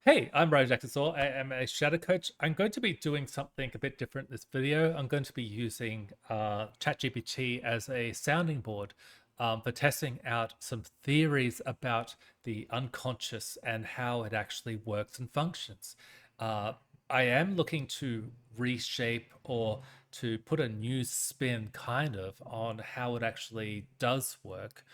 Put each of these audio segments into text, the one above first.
Hey, I'm Ryan Jackson. I am a shadow coach. I'm going to be doing something a bit different in this video. I'm going to be using ChatGPT as a sounding board for testing out some theories about the unconscious and how it actually works and functions. Uh, I am looking to reshape or to put a new spin kind of on how it actually does work.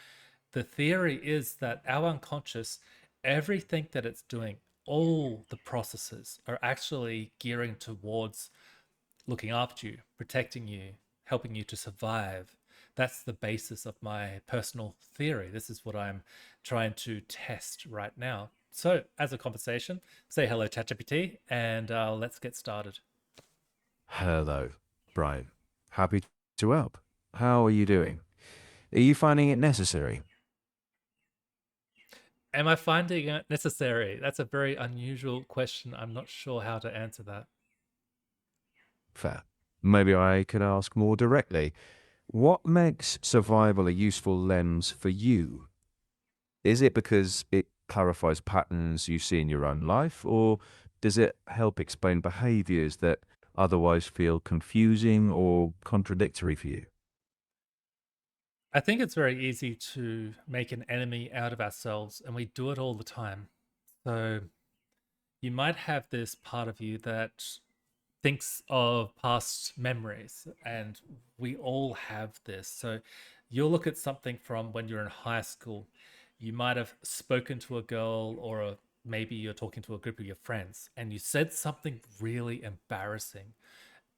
The theory is that our unconscious, everything that it's doing, all the processes are actually gearing towards looking after you, protecting you, helping you to survive. That's the basis of my personal theory. This is what I'm trying to test right now. So, as a conversation, say hello, ChatGPT, and let's get started. Hello, Brian. Happy to help. How are you doing? Are you finding it necessary? Am I finding it necessary? That's a very unusual question. I'm not sure how to answer that. Fair. Maybe I could ask more directly. What makes survival a useful lens for you? Is it because it clarifies patterns you see in your own life, or does it help explain behaviors that otherwise feel confusing or contradictory for you? I think it's very easy to make an enemy out of ourselves, and we do it all the time. So you might have this part of you that thinks of past memories, and we all have this. So you'll look at something from when you're in high school. You might have spoken to a girl, or maybe you're talking to a group of your friends, and you said something really embarrassing.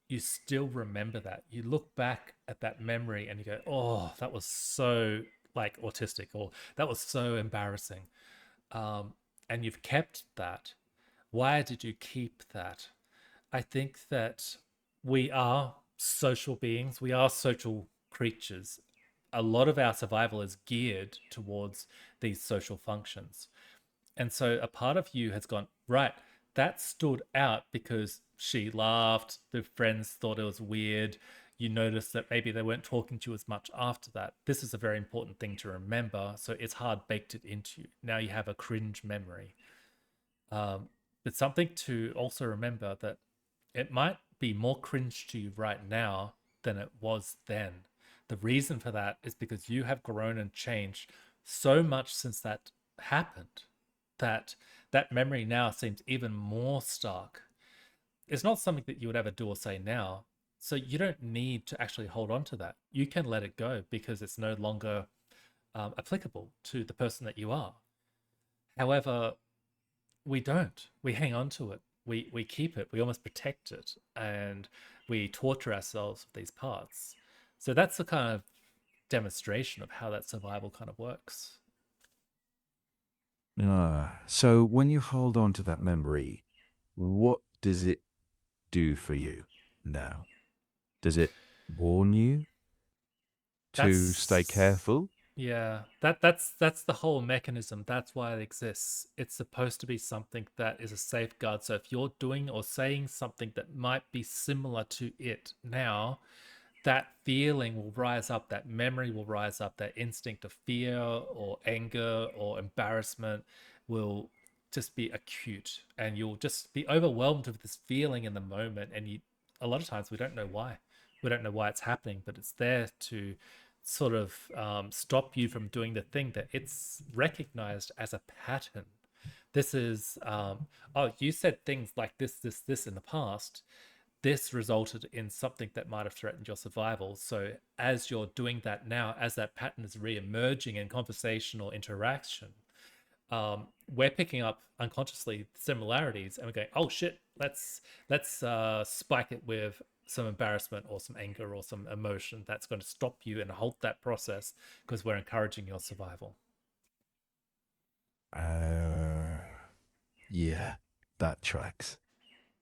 You still remember that. You look back at that memory and you go, "Oh, that was so like autistic," or "That was so embarrassing." Um, and you've kept that. Why did you keep that? I think that we are social beings. We are social creatures. A lot of our survival is geared towards these social functions. And so a part of you has gone, right, that stood out because she laughed, the friends thought it was weird. You noticed that maybe they weren't talking to you as much after that. This is a very important thing to remember. So it's hard baked it into you. Now you have a cringe memory. Um, but something to also remember that it might be more cringe to you right now than it was then. The reason for that is because you have grown and changed so much since that happened that that memory now seems even more stark. It's not something that you would ever do or say now. So you don't need to actually hold on to that. You can let it go because it's no longer applicable to the person that you are. However, we don't. We hang on to it. We keep it. We almost protect it, and we torture ourselves with these parts. So that's the kind of demonstration of how that survival kind of works. So when you hold on to that memory, what does it do for you now? Does it warn you to stay That's careful? yeah. That's the whole mechanism. That's why it exists. It's supposed to be something that is a safeguard. So if you're doing or saying something that might be similar to it now, that feeling will rise up, that memory will rise up, that instinct of fear or anger or embarrassment will just be acute, and you'll just be overwhelmed with this feeling in the moment. And you, a lot of times, we don't know why. We don't know why it's happening, but it's there to sort of stop you from doing the thing that it's recognized as a pattern. This is, oh, you said things like this in the past. This resulted in something that might have threatened your survival. So, as you're doing that now, as that pattern is re-emerging in conversational interaction, we're picking up unconsciously similarities, and we're going, "Oh shit, let's spike it with some embarrassment or some anger or some emotion that's going to stop you and halt that process because we're encouraging your survival." Uh, yeah, that tracks.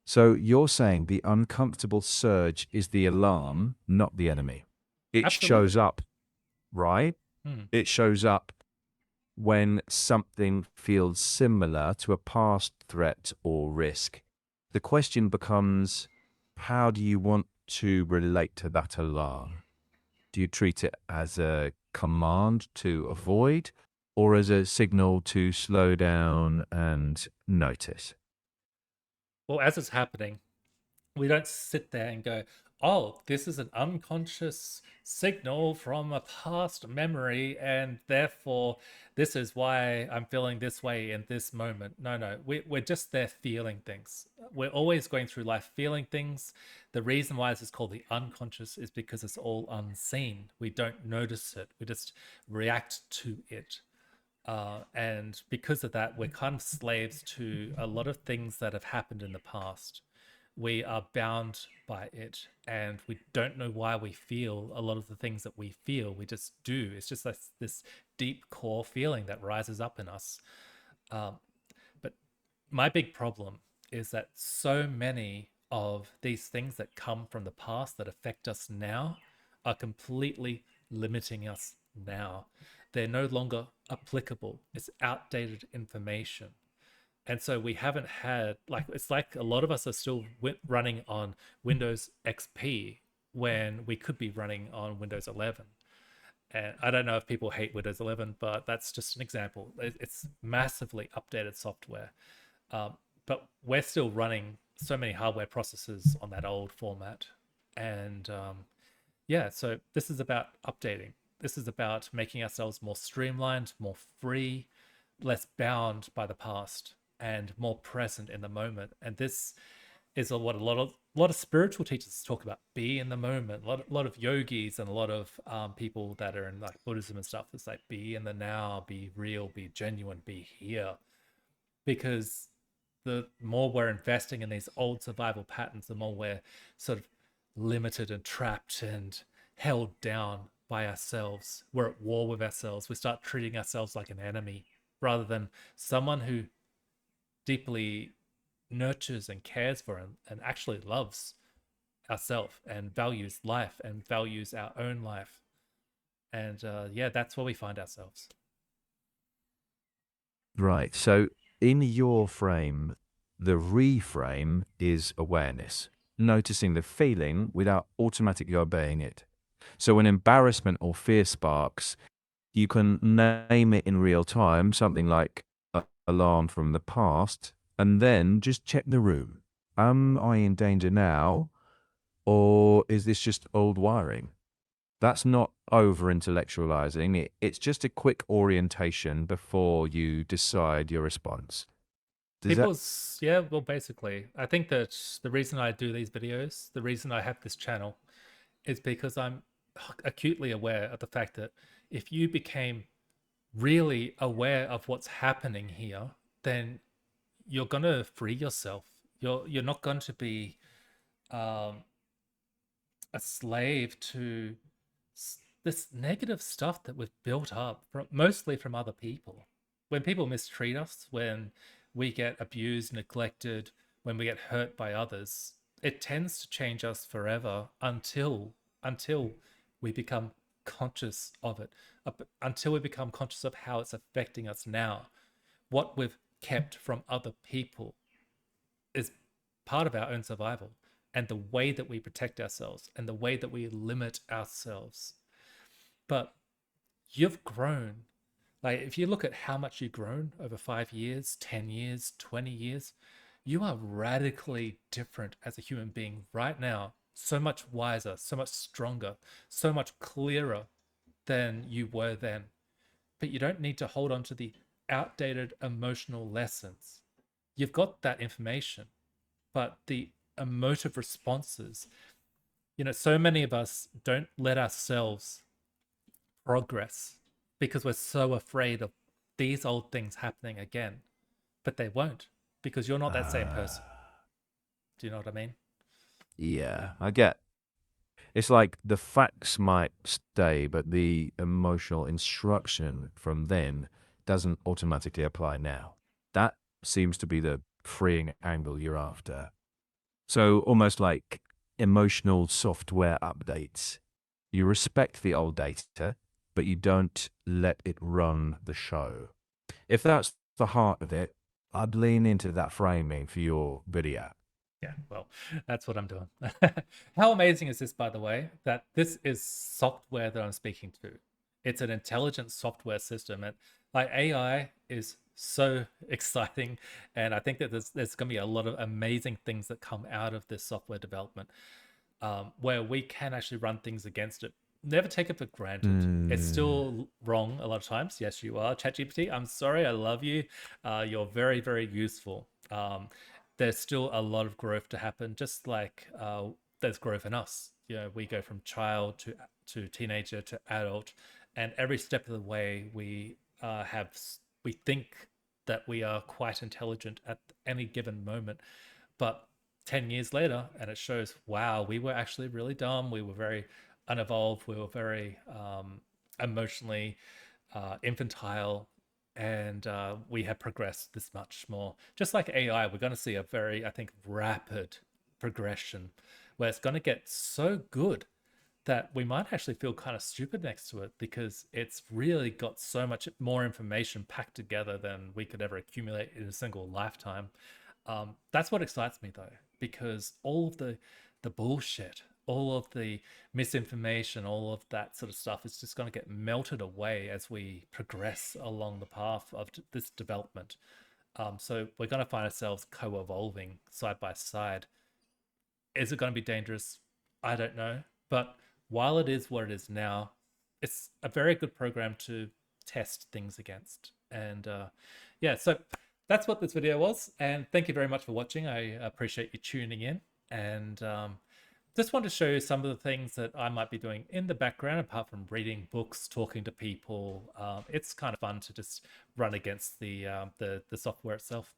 So you're saying the uncomfortable surge is the alarm, not the enemy. It shows Absolutely. up, right? Hmm. It shows up when something feels similar to a past threat or risk. The question becomes, how do you want to relate to that alarm? Do you treat it as a command to avoid or as a signal to slow down and notice? well, as it's happening, we don't sit there and go, oh, this is an unconscious signal from a past memory, and therefore this is why I'm feeling this way in this moment. No, no, we're just there feeling things. We're always going through life feeling things. The reason why this is called the unconscious is because it's all unseen. We don't notice it, we just react to it. And because of that, we're kind of slaves to a lot of things that have happened in the past. We are bound by it, and we don't know why we feel a lot of the things that we feel. We just do. It's just this deep core feeling that rises up in us. Um, but my big problem is that so many of these things that come from the past that affect us now are completely limiting us now. They're no longer applicable. It's outdated information. And so we haven't had, like, it's like a lot of us are still running on Windows XP when we could be running on Windows 11. And I don't know if people hate Windows 11, but that's just an example. It's massively updated software. Um, but we're still running so many hardware processes on that old format. And yeah, so this is about updating. This is about making ourselves more streamlined, more free, less bound by the past, and more present in the moment. And this is what a lot of spiritual teachers talk about: be in the moment. A lot of yogis and a lot of people that are in like Buddhism and stuff. It's like be in the now, be real, be genuine, be here. Because the more we're investing in these old survival patterns, the more we're sort of limited and trapped and held down by ourselves. We're at war with ourselves. We start treating ourselves like an enemy rather than someone who deeply nurtures and cares for and actually loves ourselves and values life and values our own life. And yeah, that's where we find ourselves. Right. So, in your frame, the reframe is awareness, noticing the feeling without automatically obeying it. So, when embarrassment or fear sparks, you can name it in real time, something like alarm from the past, and then just check the room. Am I in danger now, or is this just old wiring? That's not over intellectualizing. It's just a quick orientation before you decide your response. Does that? People's, yeah, well, basically, I think that the reason I do these videos, the reason I have this channel, is because I'm acutely aware of the fact that if you became really aware of what's happening here, then you're gonna free yourself. You're not going to be um, a slave to this negative stuff that we've built up from mostly from other people. When people mistreat us, when we get abused, neglected, when we get hurt by others, it tends to change us forever until we become conscious of it, until we become conscious of how it's affecting us now. What we've kept from other people is part of our own survival, and the way that we protect ourselves and the way that we limit ourselves. But you've grown. Like, if you look at how much you've grown over 5 years, 10 years, 20 years, you are radically different as a human being right now. So much wiser, so much stronger, so much clearer than you were then. But you don't need to hold on to the outdated emotional lessons. You've got that information, but the emotive responses, so many of us don't let ourselves progress because we're so afraid of these old things happening again. But they won't, because you're not that same person. Do you know what I mean? Yeah, I get. It's like the facts might stay, but the emotional instruction from then doesn't automatically apply now. That seems to be the freeing angle you're after. So almost like emotional software updates. You respect the old data, but you don't let it run the show. If that's the heart of it, I'd lean into that framing for your video. Yeah, well, that's what I'm doing. How amazing is this, by the way, that this is software that I'm speaking to? It's an intelligent software system. And like AI is so exciting, and I think that there's going to be a lot of amazing things that come out of this software development, where we can actually run things against it. Never take it for granted. It's Mm. still wrong a lot of times. Yes, you are. ChatGPT, I'm sorry. I love you. You're very, very useful. There's still a lot of growth to happen, just like there's growth in us. You know, we go from child to teenager to adult, and every step of the way we think that we are quite intelligent at any given moment, but 10 years later, and it shows, wow, we were actually really dumb. We were very unevolved. We were very emotionally infantile. And we have progressed this much more. Just like AI, we're going to see a very, I think, rapid progression where it's going to get so good that we might actually feel kind of stupid next to it because it's really got so much more information packed together than we could ever accumulate in a single lifetime. That's what excites me though, because all of the bullshit, all of the misinformation, all of that sort of stuff is just going to get melted away as we progress along the path of this development. So we're going to find ourselves co-evolving side by side. Is it going to be dangerous? I don't know. But while it is what it is now, it's a very good program to test things against. And yeah, so that's what this video was. And thank you very much for watching. I appreciate you tuning in. And just want to show you some of the things that I might be doing in the background, apart from reading books, talking to people. It's kind of fun to just run against the software itself.